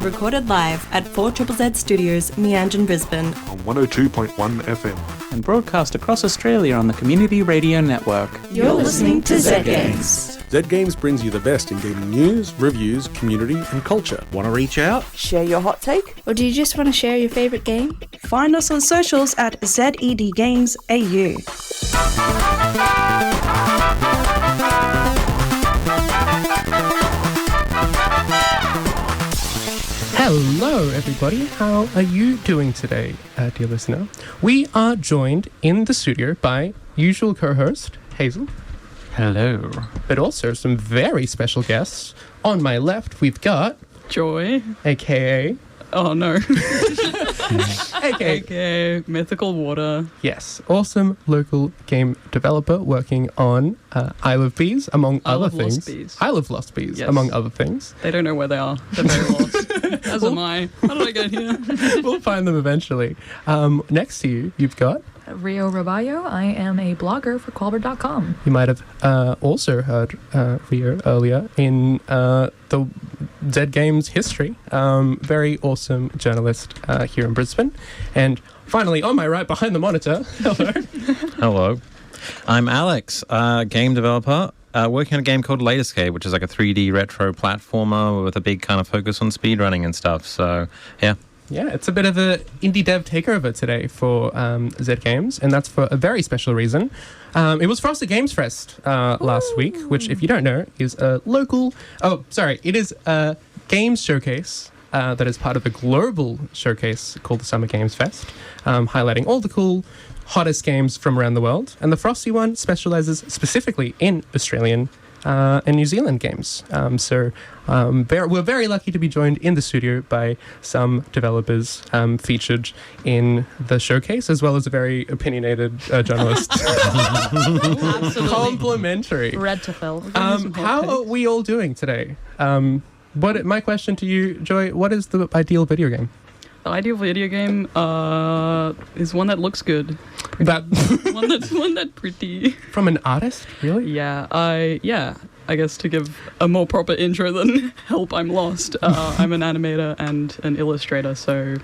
recorded live at 4ZZZ Studios, Meanjin, Brisbane. On 102.1 FM. And broadcast across Australia on the Community Radio Network. You're listening to Zed Games. Zed Games brings you the best in gaming news, reviews, community and culture. Want to reach out? Share your hot take? Or do you just want to share your favourite game? Find us on socials at Zed Games AU. Hello everybody, how are you doing today, dear listener? We are joined in the studio by usual co-host, Hazel. Hello. But also some very special guests. On my left, we've got... Joy. A.K.A. Oh, no. A.K.A. Mythical Water. Yes, awesome local game developer working on Isle of Bees, among other things. Lost Bees. Isle of Lost Bees, Yes. among other things. They don't know where they are. They're very lost. As am I. How did I get here? We'll find them eventually. Next to you, you've got... Rio Raballo. I am a blogger for Qualbert.com. You might have also heard Rio earlier in the Zed Games history. Very awesome journalist here in Brisbane. And finally, on my right, behind the monitor, hello. Hello. I'm Alex, game developer, working on a game called Late Escape, which is like a 3D retro platformer with a big kind of focus on speedrunning and stuff. So, yeah. Yeah, it's a bit of an indie dev takeover today for Zed Games, and that's for a very special reason. It was Frosty Games Fest last week, which, if you don't know, is a local... Oh, sorry, it is a games showcase that is part of a global showcase called the Summer Games Fest, highlighting all the cool, hottest games from around the world. And the Frosty one specializes specifically in Australian and New Zealand games. We're very lucky to be joined in the studio by some developers featured in the showcase, as well as a very opinionated journalist. Complimentary. Red to fill. How are we all doing today? My question to you, Joy, what is the ideal video game? The ideal video game is one that looks good. One that's pretty. From an artist, really? Yeah, I guess to give a more proper intro than help, I'm lost. I'm an animator and an illustrator, so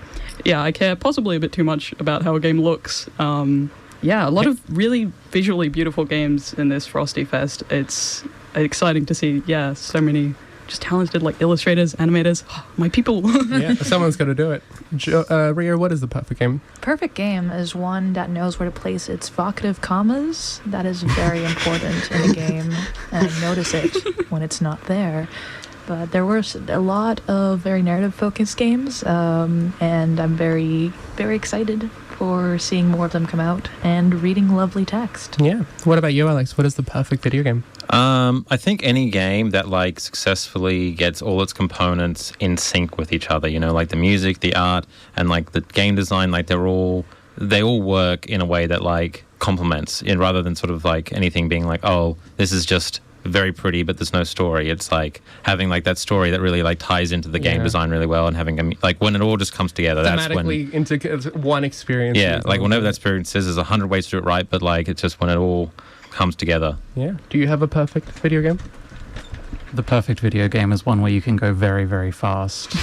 yeah, I care possibly a bit too much about how a game looks. A lot of really visually beautiful games in this Frosty Fest. It's exciting to see, so many just talented illustrators, animators, my people. Yeah, someone's got to do it. Ria, what is the perfect game? Perfect game is one that knows where to place its vocative commas. That is very important in a game, and I notice it when it's not there. But there were a lot of very narrative-focused games, and I'm very, very excited for seeing more of them come out and reading lovely text. Yeah. What about you, Alex? What is the perfect video game? I think any game that successfully gets all its components in sync with each other, like the music, the art, and the game design, they all work in a way that complements, rather than sort of anything being oh, this is just very pretty but there's no story. It's having that story that really ties into the game design really well, and having when it all just comes together, that's when into one experience. Yeah, whenever that experience is, there's 100 ways to do it right, but it's just when it all comes together. Yeah. Do you have a perfect video game? The perfect video game is one where you can go very, very fast.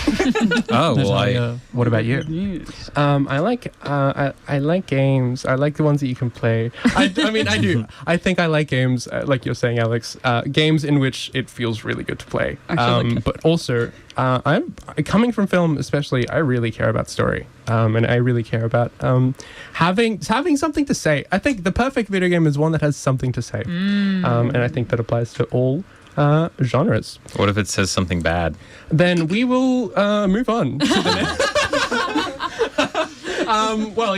Oh, well, what about you? I like games. I like the ones that you can play. I mean, I do. I think I like games, like you're saying, Alex, games in which it feels really good to play. But also, I'm coming from film, especially. I really care about story, and I really care about having something to say. I think the perfect video game is one that has something to say, and I think that applies to all genres. What if it says something bad? Then we will move on to the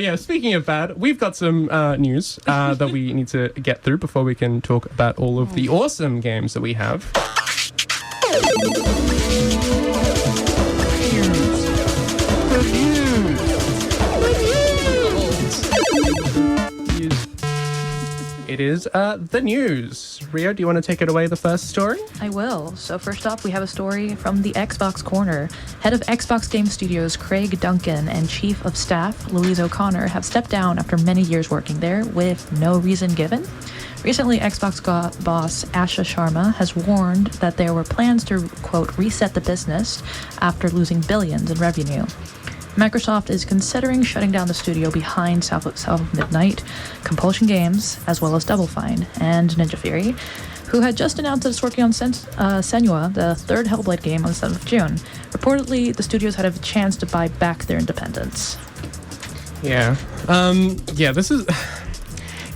next. Speaking of bad, we've got some news that we need to get through before we can talk about all of the awesome games that we have. It is the news. Rio, do you want to take it away, the first story? I will. So first off, we have a story from the Xbox Corner. Head of Xbox Game Studios, Craig Duncan, and Chief of Staff, Louise O'Connor, have stepped down after many years working there with no reason given. Recently, Xbox boss Asha Sharma has warned that there were plans to, quote, reset the business after losing billions in revenue. Microsoft is considering shutting down the studio behind South of Midnight, Compulsion Games, as well as Double Fine, and Ninja Fury, who had just announced that it's working on Senua, the third Hellblade game, on the 7th of June. Reportedly, the studios had a chance to buy back their independence. Yeah. This is...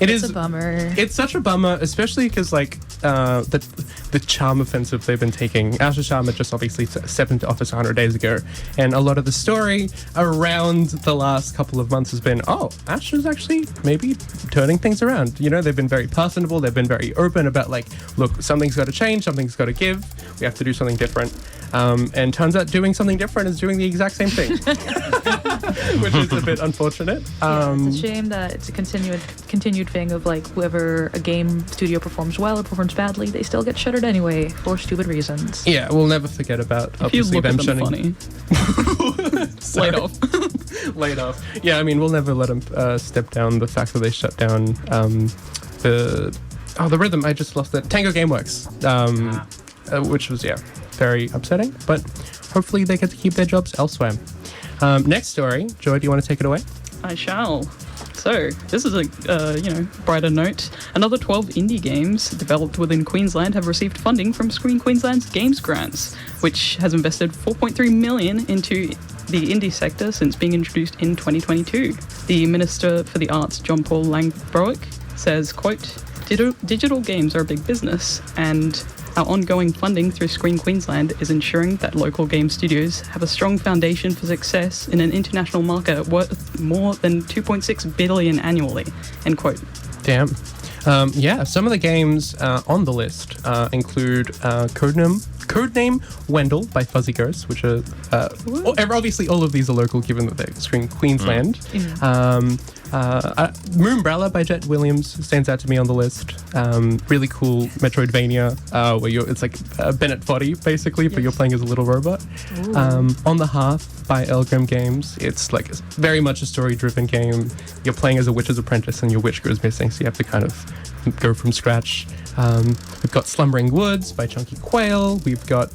It's a bummer. It's such a bummer, especially because, like, the charm offensive they've been taking. Asha Sharma just obviously stepped into office 100 days ago, and a lot of the story around the last couple of months has been, Asha's actually maybe turning things around. You know, they've been very personable, they've been very open about, like, look, something's got to change, something's got to give, we have to do something different. And turns out doing something different is doing the exact same thing, which is a bit unfortunate. It's a shame that it's a continued thing of, like, whoever a game studio performs well or performs badly, they still get shuttered anyway for stupid reasons. Yeah, we'll never forget about if you look them at them shutting. Funny. Laid off. Laid off. Yeah, I mean, we'll never let them step down the fact that they shut down the rhythm. I just lost it. Tango Gameworks, which was very upsetting. But hopefully they get to keep their jobs elsewhere. Next story, Joy, do you want to take it away? I shall. So, this is a brighter note. Another 12 indie games developed within Queensland have received funding from Screen Queensland's Games Grants, which has invested $4.3 million into the indie sector since being introduced in 2022. The Minister for the Arts, John Paul Langbroek, says, quote, digital games are a big business, and our ongoing funding through Screen Queensland is ensuring that local game studios have a strong foundation for success in an international market worth more than $2.6 billion annually, end quote. Damn. Some of the games on the list include Codename Wendell by Fuzzy Ghost, which are obviously all of these are local given that they're Screen Queensland. Moonbrella by Jet Williams stands out to me on the list. Really cool Metroidvania where it's like Bennett Foddy basically, but you're playing as a little robot. On the Hearth by Elgrim Games. It's like very much a story-driven game. You're playing as a witch's apprentice and your witch goes missing, so you have to kind of go from scratch. We've got Slumbering Woods by Chunky Quail. We've got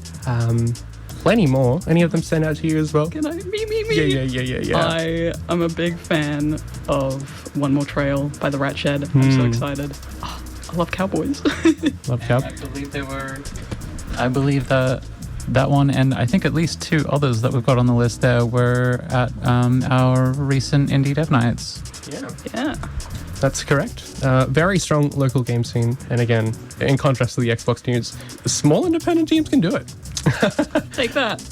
plenty more. Any of them stand out to you as well? Can I? Me. Yeah. I am a big fan of One More Trail by The Rat Shed. I'm so excited. Oh, I love cowboys. Love cow. I believe that one, and I think at least two others that we've got on the list there were at our recent Indie Dev Nights. Yeah. That's correct. Very strong local game scene. And again, in contrast to the Xbox news, the small independent teams can do it. Take that.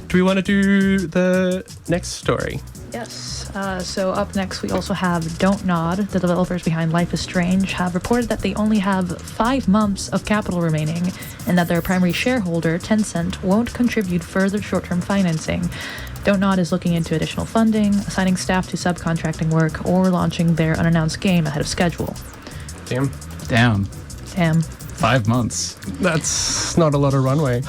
Do we want to do the next story? Yes. So up next, we also have Don't Nod. The developers behind Life is Strange have reported that they only have 5 months of capital remaining and that their primary shareholder, Tencent, won't contribute further short-term financing. Don't Nod is looking into additional funding, assigning staff to subcontracting work, or launching their unannounced game ahead of schedule. Damn. 5 months. That's not a lot of runway.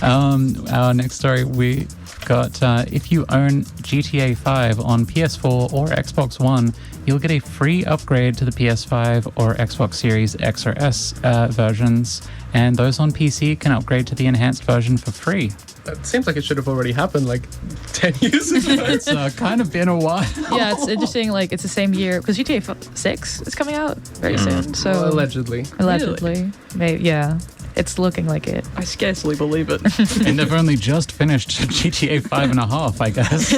Our next story, we got if you own GTA 5 on PS4 or Xbox One, you'll get a free upgrade to the PS5 or Xbox Series X or S versions, and those on PC can upgrade to the enhanced version for free. It seems like it should have already happened like 10 years ago. It's kind of been a while. Yeah, it's interesting. Like, it's the same year because GTA 6 is coming out very soon. So well, allegedly. Maybe, yeah. It's looking like it. I scarcely believe it. And they've only just finished GTA 5.5, I guess.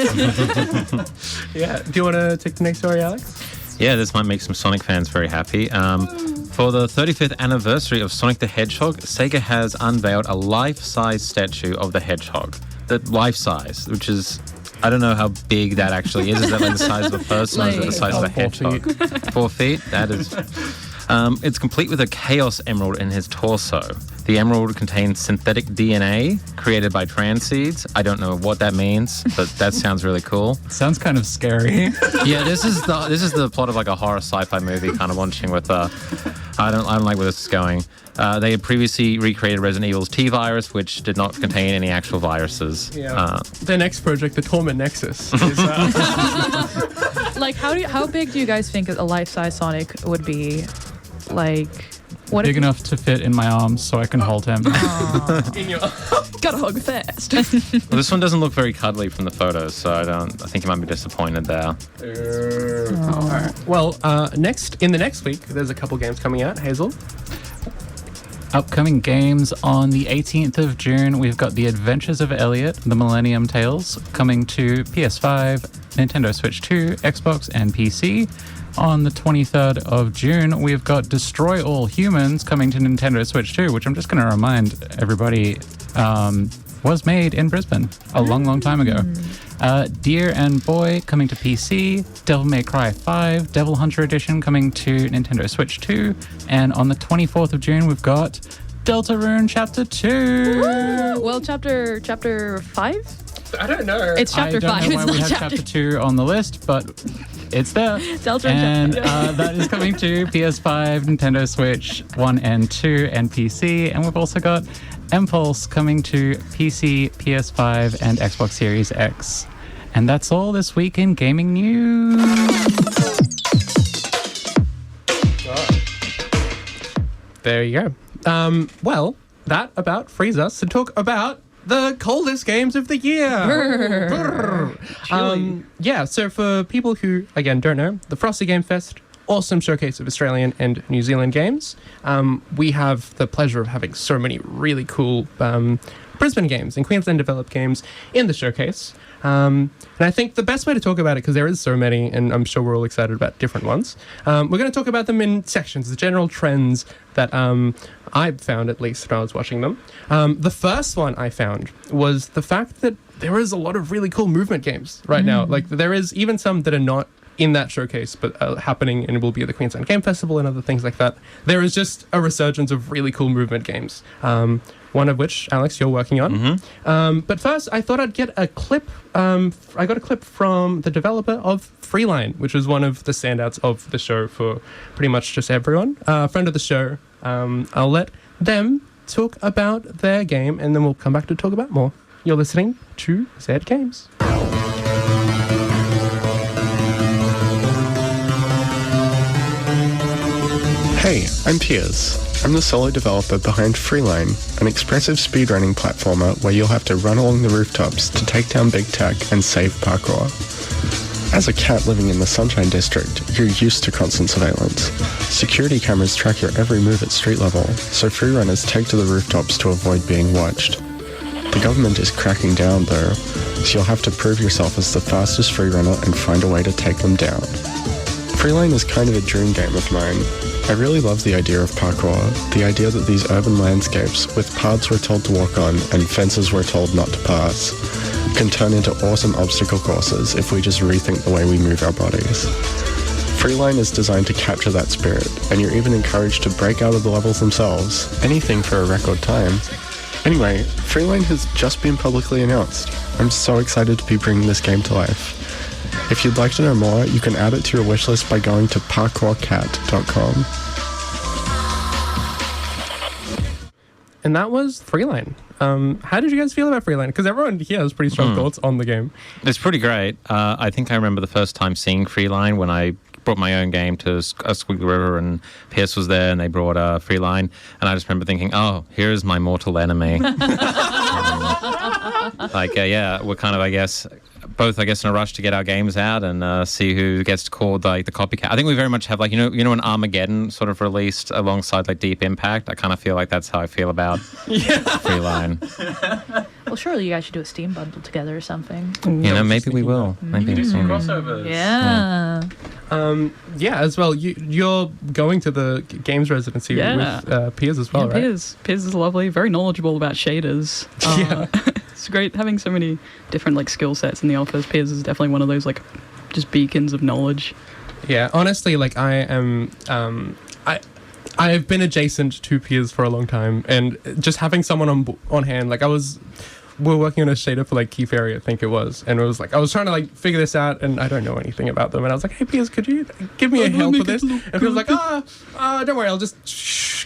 Yeah. Do you want to take the next story, Alex? Yeah, this might make some Sonic fans very happy. For the 35th anniversary of Sonic the Hedgehog, Sega has unveiled a life-size statue of the Hedgehog. The life-size, which is... I don't know how big that actually is. Is that like the size of a person or is it the size of a hedgehog? 4 feet? That is... it's complete with a Chaos Emerald in his torso. The emerald contains synthetic DNA created by trans seeds. I don't know what that means, but that sounds really cool. Sounds kind of scary. Yeah, this is the plot of like a horror sci-fi movie kind of launching with I don't like where this is going. They had previously recreated Resident Evil's T-Virus, which did not contain any actual viruses. Yeah. Their next project, the Torment Nexus, is... Like, how big do you guys think a life-size Sonic would be? Like, what? Big enough to fit in my arms so I can hold him. Gotta hug fast. Well, this one doesn't look very cuddly from the photos, so I think you might be disappointed there. Well, in the next week, there's a couple games coming out. Hazel? Upcoming games on the 18th of June, we've got The Adventures of Elliot, The Millennium Tales, coming to PS5, Nintendo Switch 2, Xbox, and PC. On the 23rd of June, we've got Destroy All Humans coming to Nintendo Switch 2, which I'm just going to remind everybody was made in Brisbane a long, long time ago. Deer and Boy coming to PC, Devil May Cry 5, Devil Hunter Edition coming to Nintendo Switch 2, and on the 24th of June, we've got Deltarune Chapter 2. Well, chapter 5? I don't know. It's chapter 5. I don't know why it's we not have chapter 2 on the list, but it's there. Deltarune and chapter. that is coming to PS5, Nintendo Switch 1 and 2, and PC. And we've also got Impulse coming to PC, PS5, and Xbox Series X. And that's all this week in gaming news. There you go. Well, that about frees us to talk about the coldest games of the year. So for people who, again, don't know, the Frosty Game Fest, awesome showcase of Australian and New Zealand games. We have the pleasure of having so many really cool Brisbane games and Queensland developed games in the showcase. And I think the best way to talk about it, because there is so many, and I'm sure we're all excited about different ones, we're going to talk about them in sections, the general trends that I found, at least when I was watching them. The first one I found was the fact that there is a lot of really cool movement games right now. Like, there is even some that are not in that showcase, but happening and will be at the Queensland Game Festival and other things like that. There is just a resurgence of really cool movement games. One of which, Alex, you're working on. But first, I thought I'd get a clip. I got a clip from the developer of Freeline, which was one of the standouts of the show for pretty much just everyone. Friend of the show. I'll let them talk about their game, and then we'll come back to talk about more. You're listening to Zed Games. Hey, I'm Piers. I'm the solo developer behind Freeline, an expressive speedrunning platformer where you'll have to run along the rooftops to take down big tech and save parkour. As a cat living in the Sunshine District, you're used to constant surveillance. Security cameras track your every move at street level, so freerunners take to the rooftops to avoid being watched. The government is cracking down though, so you'll have to prove yourself as the fastest freerunner and find a way to take them down. Freeline is kind of a dream game of mine. I really love the idea of parkour, the idea that these urban landscapes, with paths we're told to walk on and fences we're told not to pass, can turn into awesome obstacle courses if we just rethink the way we move our bodies. Freeline is designed to capture that spirit, and you're even encouraged to break out of the levels themselves, anything for a record time. Anyway, Freeline has just been publicly announced. I'm so excited to be bringing this game to life. If you'd like to know more, you can add it to your wishlist by going to parkourcat.com. And that was Freeline. How did you guys feel about Freeline? Because everyone here has pretty strong thoughts on the game. It's pretty great. I think I remember the first time seeing Freeline when I brought my own game to Squiggly River, and Piers was there, and they brought Freeline, and I just remember thinking, oh, here's my mortal enemy. We're kind of, I guess, both, in a rush to get our games out and see who gets called the copycat. I think we very much have when Armageddon sort of released alongside Deep Impact. I kind of feel like that's how I feel about Freeline. Well, surely you guys should do a Steam bundle together or something. Maybe we will. Maybe do some crossovers. Yeah. As well, you're going to the games residency with Piers as well, right? Piers is lovely, very knowledgeable about shaders. It's great having so many different skill sets in the office. Piers is definitely one of those just beacons of knowledge. Yeah, honestly, I am. I've been adjacent to Piers for a long time, and just having someone on hand, we were working on a shader for Key Fairy, I think it was, and it was I was trying to figure this out, and I don't know anything about them, and I was like, hey Piers, could you give me a help with this? And he was like, don't worry, I'll just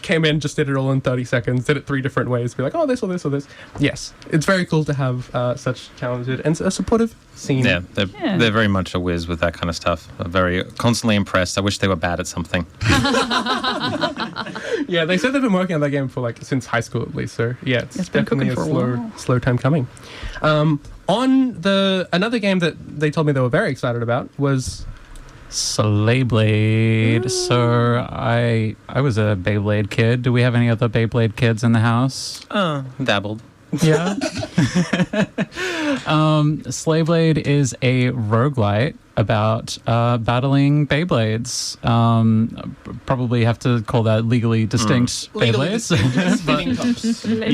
came in, just did it all in 30 seconds, did it 3 different ways, be like, oh, this or this or this. Yes, it's very cool to have such talented and a supportive scene. Yeah, they're very much a whiz with that kind of stuff. I'm very constantly impressed. I wish they were bad at something. Yeah, they said they've been working on that game for like since high school at least. So yeah, it's been definitely cooking for a while. slow time coming. Another game that they told me they were very excited about was Slayblade. So I was a Beyblade kid. Do we have any other Beyblade kids in the house? Dabbled. Yeah. Slayblade is a roguelite about battling Beyblades. Probably have to call that legally distinct Beyblades.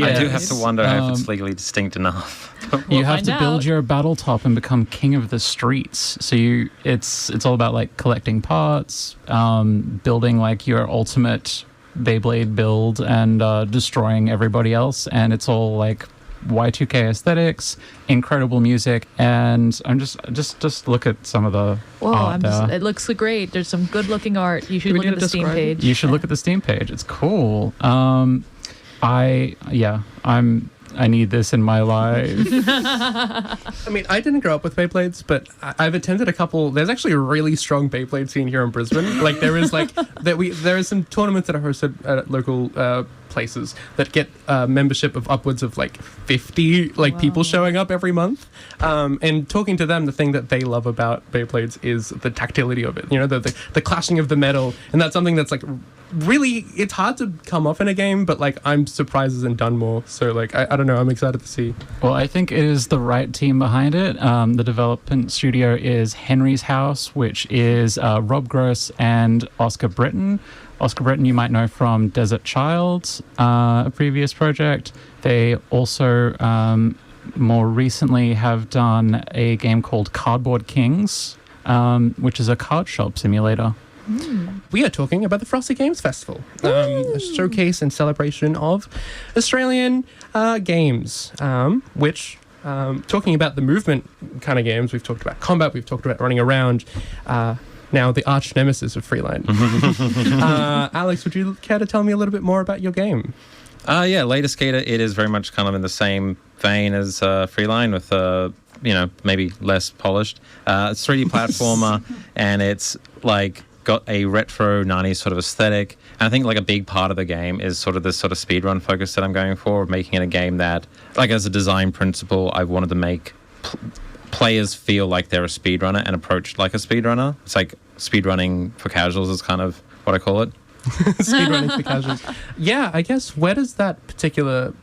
I do have to wonder if it's legally distinct enough. You have to build your battle top and become king of the streets. So it's all about like collecting parts, building like your ultimate Beyblade build and destroying everybody else, and it's all like Y2K aesthetics, incredible music, and I'm just look at some of the art there. It looks great. There's some good looking art. You should look at the Steam page. You should look at the Steam page. It's cool. I need this in my life. I mean, I didn't grow up with Beyblades, but I've attended a couple. There's actually a really strong Beyblade scene here in Brisbane. Like there is there are some tournaments that are hosted at local places that get membership of upwards of like 50 people showing up every month. And talking to them, the thing that they love about Beyblades is the tactility of it. You know, the clashing of the metal, and that's something that's like really, it's hard to come off in a game, but like I'm surprised it isn't done more. So like I don't know, I'm excited to see. Well, I think it is the right team behind it. The development studio is Henry's House, which is Rob Gross and Oscar Britton. Oscar Britton you might know from Desert Child, a previous project. They also more recently have done a game called Cardboard Kings, which is a card shop simulator. We are talking about the Frosty Games Festival, a showcase and celebration of Australian games, which, talking about the movement kind of games, we've talked about combat, we've talked about running around, now the arch nemesis of Freeline. Alex, would you care to tell me a little bit more about your game? Yeah, Later Skater, it is very much kind of in the same vein as Freeline with, maybe less polished. It's 3D platformer, and it's like got a retro 90s sort of aesthetic. And I think like a big part of the game is sort of this sort of speedrun focus that I'm going for, making it a game that, like as a design principle, I wanted to make players feel like they're a speedrunner and approach like a speedrunner. It's like speedrunning for casuals is kind of what I call it. Speedrunning for casuals. Yeah, I guess where does that particular...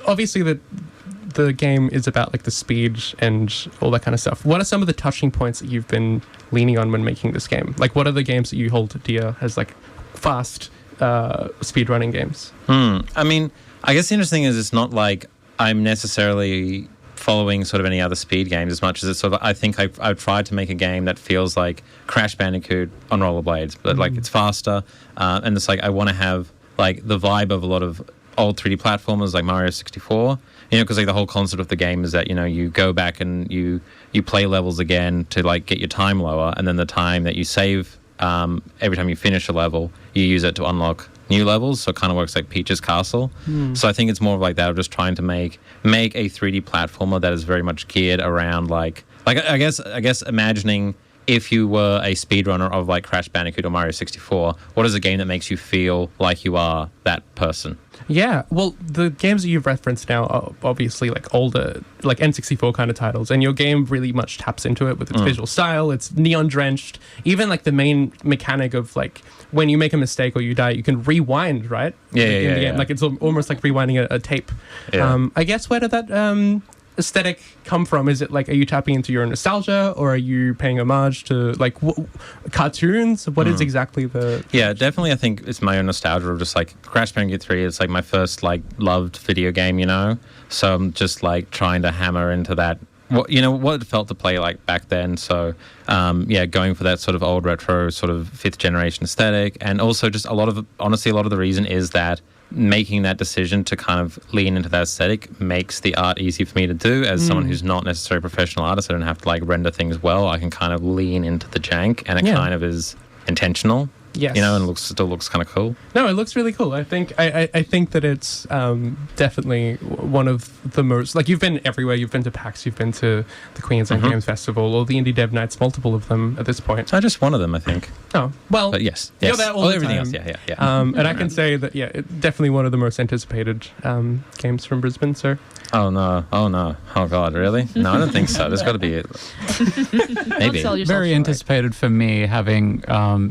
obviously the game is about like the speed and all that kind of stuff. What are some of the touching points that you've been leaning on when making this game? Like what are the games that you hold dear as like fast speedrunning games? I mean, I guess the interesting is it's not like I'm necessarily following sort of any other speed games as much as it's sort of, I think I've tried to make a game that feels like Crash Bandicoot on rollerblades, but like it's faster, and it's like I want to have like the vibe of a lot of old 3D platformers like Mario 64, because like the whole concept of the game is that you go back and you play levels again to like get your time lower, and then the time that you save every time you finish a level, you use it to unlock new levels. So it kind of works like Peach's Castle. So I think it's more of like that, of just trying to make a 3D platformer that is very much geared around like I guess imagining if you were a speedrunner of like Crash Bandicoot or Mario 64, what is a game that makes you feel like you are that person? Yeah, well, the games that you've referenced now are obviously like older, like N64 kind of titles, and your game really much taps into it with its visual style. It's neon drenched. Even like the main mechanic of like when you make a mistake or you die, you can rewind, right? Yeah. Like it's almost like rewinding a tape. Yeah. I guess where did that aesthetic come from? Is it like, are you tapping into your nostalgia, or are you paying homage to like cartoons? What is exactly the... Yeah, definitely I think it's my own nostalgia of just like Crash Bandicoot 3 is like my first like loved video game, so I'm just like trying to hammer into that, what it felt to play like back then. So going for that sort of old retro sort of 5th generation aesthetic, and also just a lot of the reason is that making that decision to kind of lean into that aesthetic makes the art easy for me to do. As someone who's not necessarily a professional artist, I don't have to like render things well. I can kind of lean into the jank, and it kind of is intentional. Yes. You know, and still looks kind of cool. No, it looks really cool. I think that it's definitely one of the most, like, you've been everywhere. You've been to PAX, you've been to the Queensland Games Festival, or the Indie Dev Nights, multiple of them at this point. So just one of them, I think. Oh, well, but yes. You're there all the everything time. else, yeah. And I can say that, it's definitely one of the most anticipated games from Brisbane, so. Oh no! Oh god, really? No, I don't think so. There's got to be it. Maybe. Very anticipated for me, having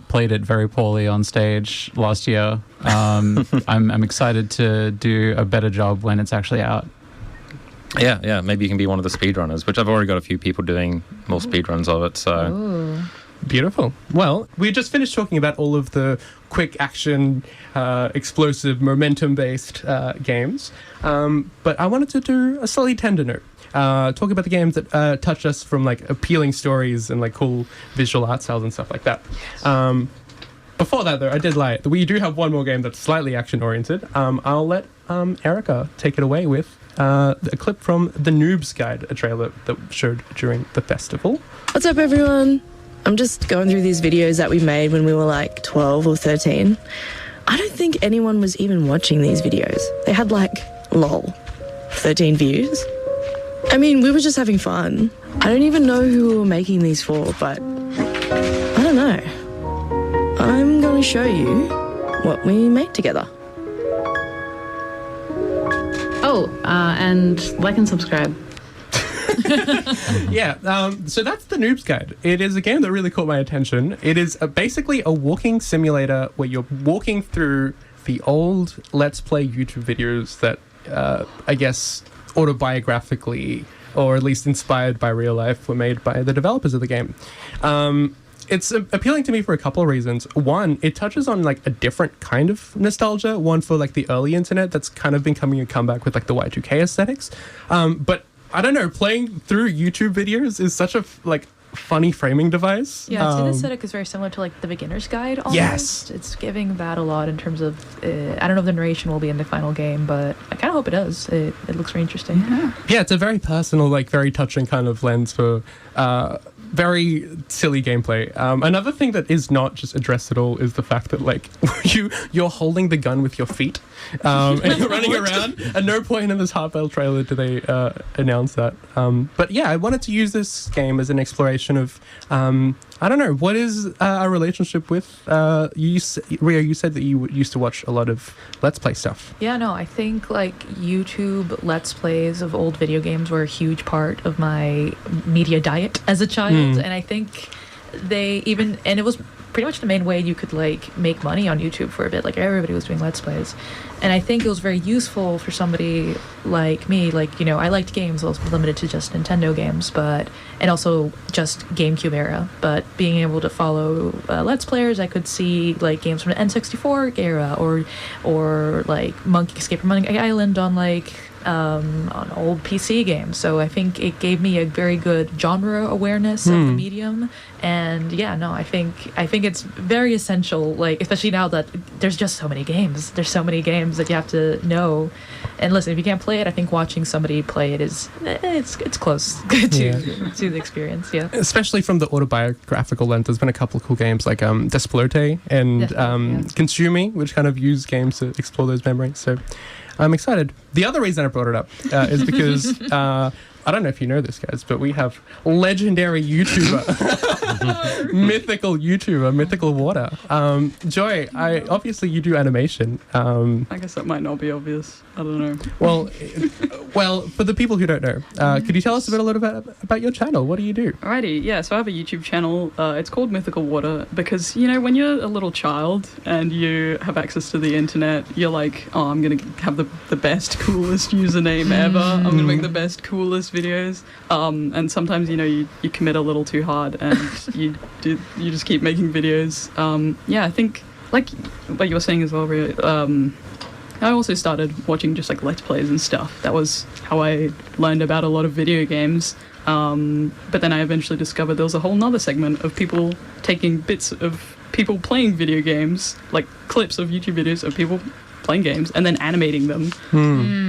played it very poorly on stage last year. I'm excited to do a better job when it's actually out. Yeah. Maybe you can be one of the speedrunners, which I've already got a few people doing more speedruns of it. So. Ooh. Beautiful. Well, we just finished talking about all of the quick action, explosive, momentum-based games. But I wanted to do a slightly tender note. Talk about the games that touch us from, like, appealing stories and, like, cool visual art styles and stuff like that. Before that, though, I did lie. We do have one more game that's slightly action-oriented. I'll let Erica take it away with a clip from The Noob's Guide, a trailer that showed during the festival. What's up, everyone? I'm just going through these videos that we made when we were like 12 or 13. I don't think anyone was even watching these videos. They had like, lol, 13 views. I mean, we were just having fun. I don't even know who we were making these for, but I don't know. I'm going to show you what we made together. Oh, and like and subscribe. So that's The Noob's Guide. It is a game that really caught my attention. It is basically a walking simulator where you're walking through the old Let's Play YouTube videos that, I guess, autobiographically, or at least inspired by real life, were made by the developers of the game. It's appealing to me for a couple of reasons. One, it touches on, like, a different kind of nostalgia, one for, like, the early internet that's kind of been coming a comeback with, like, the Y2K aesthetics. But I don't know, playing through YouTube videos is such a, like, funny framing device. Yeah, its aesthetic is very similar to, like, the beginner's guide almost. Yes. It's giving that a lot in terms of, I don't know if the narration will be in the final game, but I kind of hope it does. It looks very interesting. Yeah, it's a very personal, like, very touching kind of lens for very silly gameplay. Another thing that is not just addressed at all is the fact that, like, you're holding the gun with your feet and you're running around. At no point in this Heartfelt trailer do they announce that. But yeah, I wanted to use this game as an exploration of I don't know, what is our relationship with Rio, you said that you used to watch a lot of Let's Play stuff. Yeah, no, I think, like, YouTube Let's Plays of old video games were a huge part of my media diet as a child. And I think and it was pretty much the main way you could, like, make money on YouTube for a bit. Like, everybody was doing Let's Plays. And I think it was very useful for somebody like me. Like, you know, I liked games. I was limited to just Nintendo games, and also just GameCube era. But being able to follow Let's Players, I could see, like, games from the N64 era, or like Monkey Escape from Monkey Island on, like, on old PC games. So I think it gave me a very good genre awareness of the medium. And yeah, no, I think it's very essential, like, especially now that there's just so many games. There's so many games that you have to know. And listen, if you can't play it, I think watching somebody play it is it's close to the experience. Yeah, especially from the autobiographical lens. There's been a couple of cool games like Desplote and Consume, which kind of use games to explore those memories. So I'm excited. The other reason I brought it up is because I don't know if you know this, guys, but we have legendary YouTuber, mythical YouTuber, Mythical Water. Joy, obviously you do animation. I guess that might not be obvious. I don't know. Well, for the people who don't know, could you tell us a little bit about your channel? What do you do? Alrighty, yeah, so I have a YouTube channel. It's called Mythical Water because, you know, when you're a little child and you have access to the internet, you're like, oh, I'm going to have the best, coolest username ever. I'm going to make the best, coolest videos. And sometimes, you know, you commit a little too hard and you just keep making videos. Yeah, I think, like you were saying as well, Ria, I also started watching just, like, Let's Plays and stuff. That was how I learned about a lot of video games. But then I eventually discovered there was a whole nother segment of people taking bits of people playing video games, like clips of YouTube videos of people playing games, and then animating them.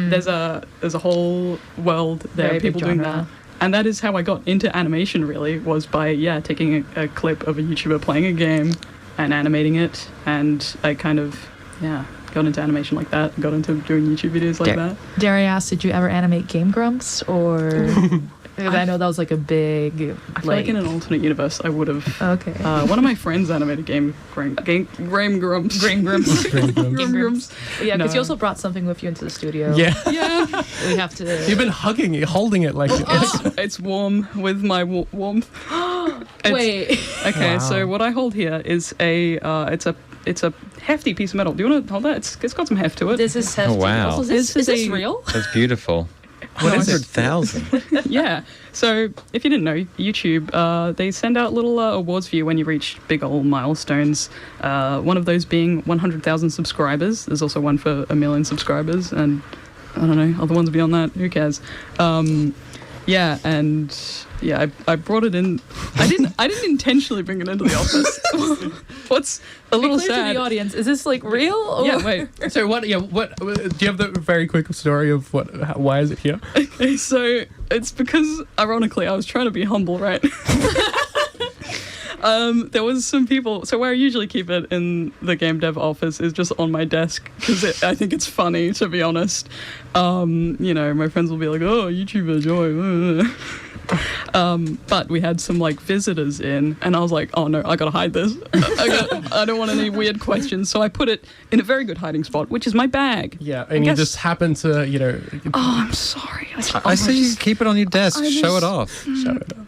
There's a whole world there of people doing that. And that is how I got into animation, really, was by, taking a clip of a YouTuber playing a game and animating it, and I kind of got into animation like that. Got into doing YouTube videos like that. Dare I ask, did you ever animate Game Grumps or? Because I know that was like a big. I feel like in an alternate universe, I would have. Okay. One of my friends animated Game Grumps. Game Grumps. Yeah, because you also brought something with you into the studio. Yeah. We have to. You've been holding it like it's warm with my warmth. Wait. Okay, Wow. so what I hold here is it's a hefty piece of metal. Do you want to hold that? It's got some heft to it. This is hefty. Oh, wow. Also, is this real? That's beautiful. What is it? 100,000. Yeah. So if you didn't know, YouTube, they send out little awards for you when you reach big old milestones. One of those being 100,000 subscribers. There's also one for 1 million subscribers, and I don't know, other ones beyond that. Who cares? I brought it in. I didn't intentionally bring it into the office. What's a little sad? To the audience, is this like real? Or? Yeah. Wait. So what? Yeah. What? Do you have the very quick story of why is it here? Okay. So it's because, ironically, I was trying to be humble, right? There was some people. So where I usually keep it in the game dev office is just on my desk because I think it's funny, to be honest. My friends will be like, "Oh, YouTuber joy." But we had some visitors in, and I was like, "Oh no, I gotta hide this. I don't want any weird questions." So I put it in a very good hiding spot, which is my bag. Yeah, and you just happen to, Oh, I'm sorry. I see you keep it on your desk. Show it off.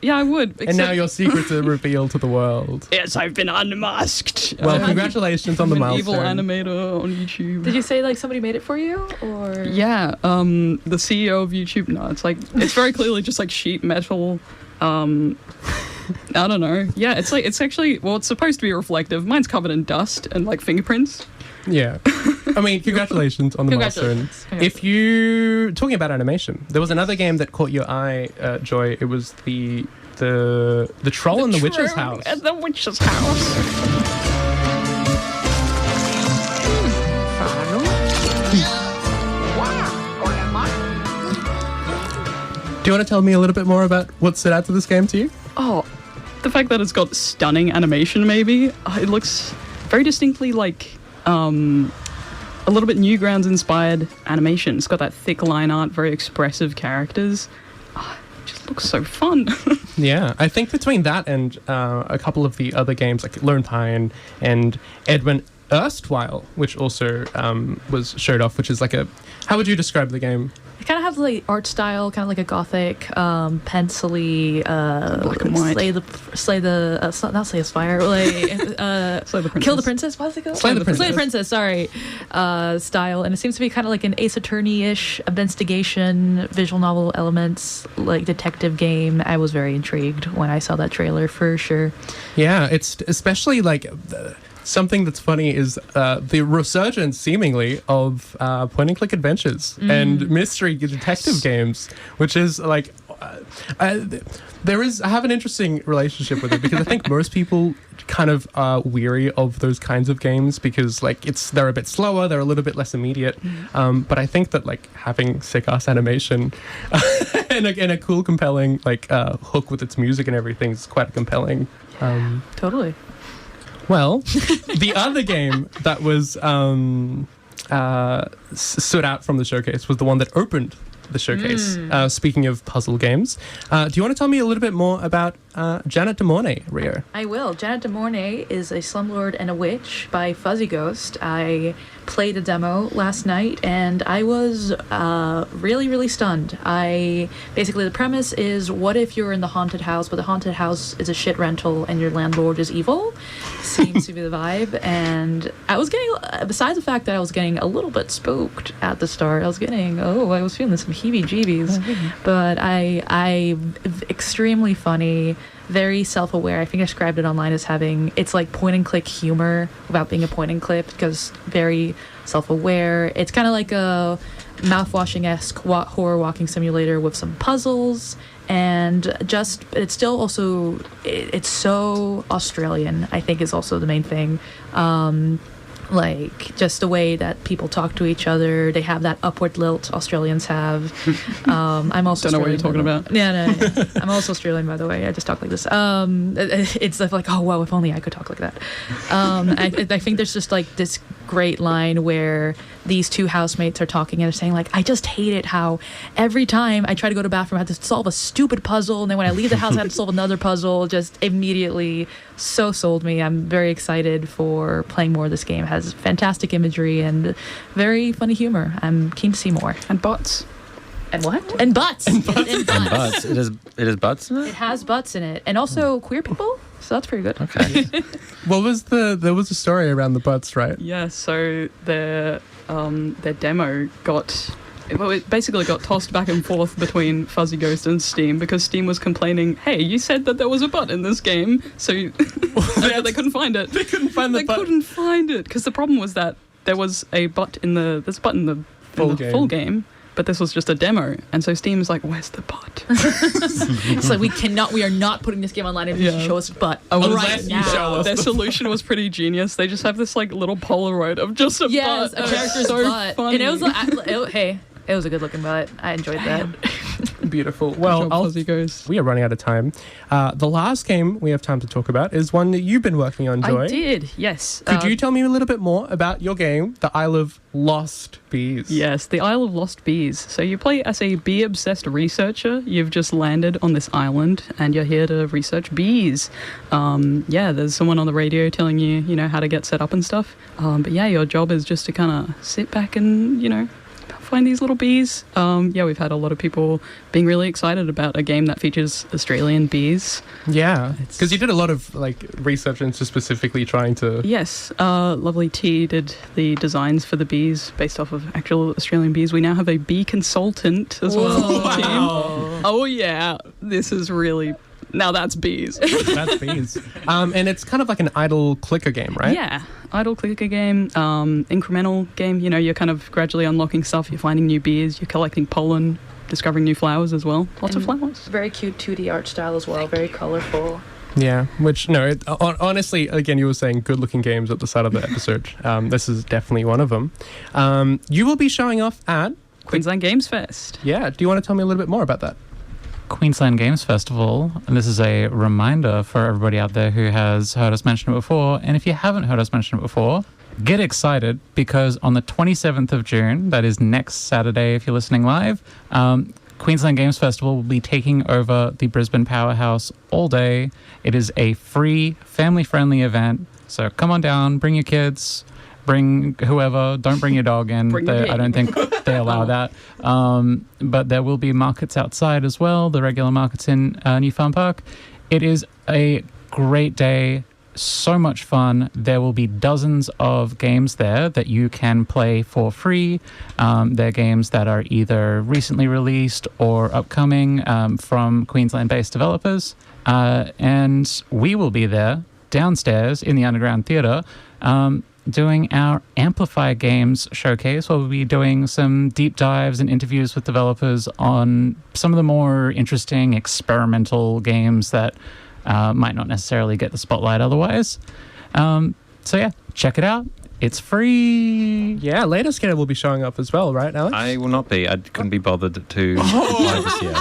Yeah, I would. And now your secrets are revealed to the world. Yes, I've been unmasked. Well, congratulations on the milestone. Evil animator on YouTube. Did you say somebody made it for you, or? Yeah, the CEO of YouTube. No, it's very clearly just sheet metal. I don't know. Yeah, it's actually, it's supposed to be reflective. Mine's covered in dust and fingerprints. Yeah. I mean, congratulations on the milestone. If you talking about animation, there was another game that caught your eye, Joy. It was the troll in the witch's house. At the witch's house. Do you want to tell me a little bit more about what stood out to this game to you? Oh, the fact that it's got stunning animation, maybe. It looks very distinctly like a little bit Newgrounds inspired animation. It's got that thick line art, very expressive characters. It just looks so fun. Yeah, I think between that and a couple of the other games like Lone Pine and Edwin Erstwhile, which also was showed off, which is how would you describe the game? It kind of has art style, kind of like a gothic, pencil-y, black and white. Not Slay the Spire, Kill the Princess, what's it called? Slay the Princess, sorry, style, and it seems to be kind of like an Ace Attorney-ish investigation, visual novel elements, detective game. I was very intrigued when I saw that trailer, for sure. Yeah, it's especially something that's funny is the resurgence, seemingly, of point-and-click adventures and mystery detective games, which is I have an interesting relationship with it because I think most people kind of are weary of those kinds of games because they're a bit slower, they're a little bit less immediate. But I think that having sick-ass animation and a cool, compelling hook with its music and everything is quite compelling. Totally. Well, the other game that was stood out from the showcase was the one that opened the showcase. Speaking of puzzle games, do you want to tell me a little bit more about Janet DeMornay, Rio? I will. Janet DeMornay is a slumlord and a witch by Fuzzy Ghost. I played a demo last night and I was really, really stunned. Basically the premise is, what if you're in the haunted house, but the haunted house is a shit rental and your landlord is evil? Seems to be the vibe. And I was getting, besides the fact that I was getting a little bit spooked at the start, I was feeling some heebie-jeebies. But I extremely funny, very self-aware. I think I described it online as it's like point-and-click humor without being a point-and-click, because very self-aware. It's kind of like a mouthwashing-esque horror walking simulator with some puzzles, and it's still also, it's so Australian, I think, is also the main thing. Like, just the way that people talk to each other. They have that upward lilt Australians have. I'm also Don't know what Australian, you're talking about. Yeah. I'm also Australian, by the way. I just talk like this. It's like, oh, wow, if only I could talk like that. I think there's just like this great line where these two housemates are talking and they're saying, like, I just hate it how every time I try to go to the bathroom I have to solve a stupid puzzle, and then when I leave the house I have to solve another puzzle. Just immediately so sold me. I'm very excited for playing more of this game. It has fantastic imagery and very funny humor. I'm keen to see more. And butts. And what? And butts. And butts. It is butts in it? It has butts in it. And also queer people. So that's pretty good. Okay. There was a story around the butts, right? Yeah, so their demo it basically got tossed back and forth between Fuzzy Ghost and Steam, because Steam was complaining, hey, you said that there was a butt in this game, so they couldn't find it. They couldn't find the butt. They couldn't find it, because the problem was that there's a butt in the full game, but this was just a demo, and so Steam's like, where's the butt? It's like, we are not putting this game online if you show us a butt right now. Their solution was pretty genius. They just have this like little Polaroid of just a butt. A character's butt. Funny. And it was like, it was a good looking butt. I enjoyed that. Beautiful. Well, we are running out of time. The last game we have time to talk about is one that you've been working on, Joy. I did, yes. Could you tell me a little bit more about your game, The Isle of Lost Bees? Yes, The Isle of Lost Bees. So you play as a bee-obsessed researcher. You've just landed on this island and you're here to research bees. There's someone on the radio telling you, how to get set up and stuff. But yeah, your job is just to kind of sit back and, find these little bees. We've had a lot of people being really excited about a game that features Australian bees. Yeah, because you did a lot of research into specifically trying to... Yes, Lovely T did the designs for the bees based off of actual Australian bees. We now have a bee consultant as well on the team. Oh yeah, this is really... Now that's bees. That's bees. And it's kind of like an idle clicker game, right? Yeah, idle clicker game, incremental game. You're kind of gradually unlocking stuff. You're finding new bees. You're collecting pollen, discovering new flowers as well. Lots of flowers. Very cute 2D art style as well. Very colorful. Yeah, which, honestly, again, you were saying good-looking games at the start of the episode. This is definitely one of them. You will be showing off at... Queensland Games Fest. Yeah, do you want to tell me a little bit more about that? Queensland Games Festival, and this is a reminder for everybody out there who has heard us mention it before, and if you haven't heard us mention it before, get excited, because on the 27th of June, that is next Saturday if you're listening live, Queensland Games Festival will be taking over the Brisbane Powerhouse all day. It is a free, family-friendly event, so come on down, bring your kids, bring whoever, don't bring your dog in. I don't think they allow that. But there will be markets outside as well, the regular markets in New Farm Park. It is a great day, so much fun. There will be dozens of games there that you can play for free. They're games that are either recently released or upcoming from Queensland-based developers. And we will be there downstairs in the Underground Theatre doing our Amplify Games showcase, where we'll be doing some deep dives and interviews with developers on some of the more interesting experimental games that might not necessarily get the spotlight otherwise. So yeah, check it out. It's free. Yeah, Later Skater will be showing up as well, right, Alex? I will not be. I couldn't be bothered to apply this year.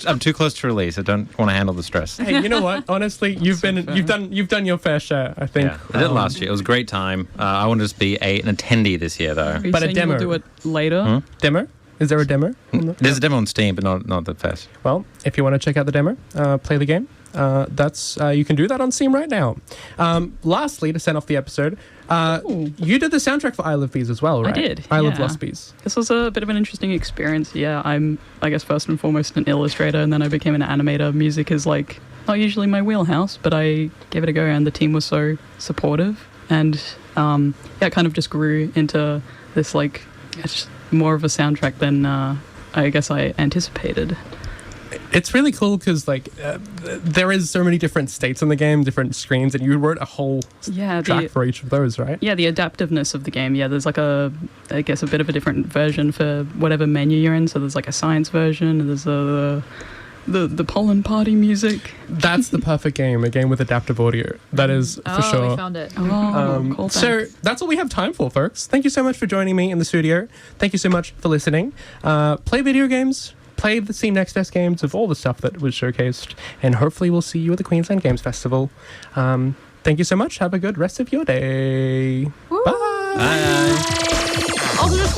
I'm too close to release. I don't want to handle the stress. Hey, you know what? Honestly, you've done your fair share, I think. Yeah, I did last year. It was a great time. I want to just be an attendee this year, though. Are you saying you'll do it later? Demo? Is there a demo? There's a demo on Steam, but not the fest. Well, if you want to check out the demo, play the game. You can do that on Steam right now. Lastly, to send off the episode, you did the soundtrack for Isle of Bees as well, right? I did. Isle of Lost Bees. This was a bit of an interesting experience. Yeah, I'm, I guess, first and foremost an illustrator, and then I became an animator. Music is not usually my wheelhouse, but I gave it a go, and the team was so supportive, and it kind of just grew into this it's more of a soundtrack than I guess I anticipated. It's really cool because there is so many different states in the game, different screens, and you wrote a whole track for each of those, right? Yeah, the adaptiveness of the game. Yeah, there's a bit of a different version for whatever menu you're in. So there's a science version, there's a the pollen party music. That's the perfect game, a game with adaptive audio. That is for sure. We found it. Cool, So that's all we have time for, folks. Thank you so much for joining me in the studio. Thank you so much for listening. Play video games. Play the Steam Next Fest games of all the stuff that was showcased. And hopefully we'll see you at the Queensland Games Festival. Thank you so much. Have a good rest of your day. Woo. Bye. Bye.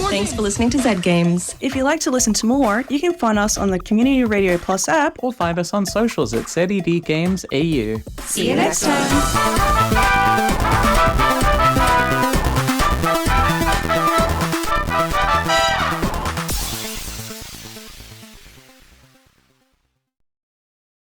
Thanks for listening to Zed Games. If you'd like to listen to more, you can find us on the Community Radio Plus app. Or find us on socials at ZED Games AU. See you next time.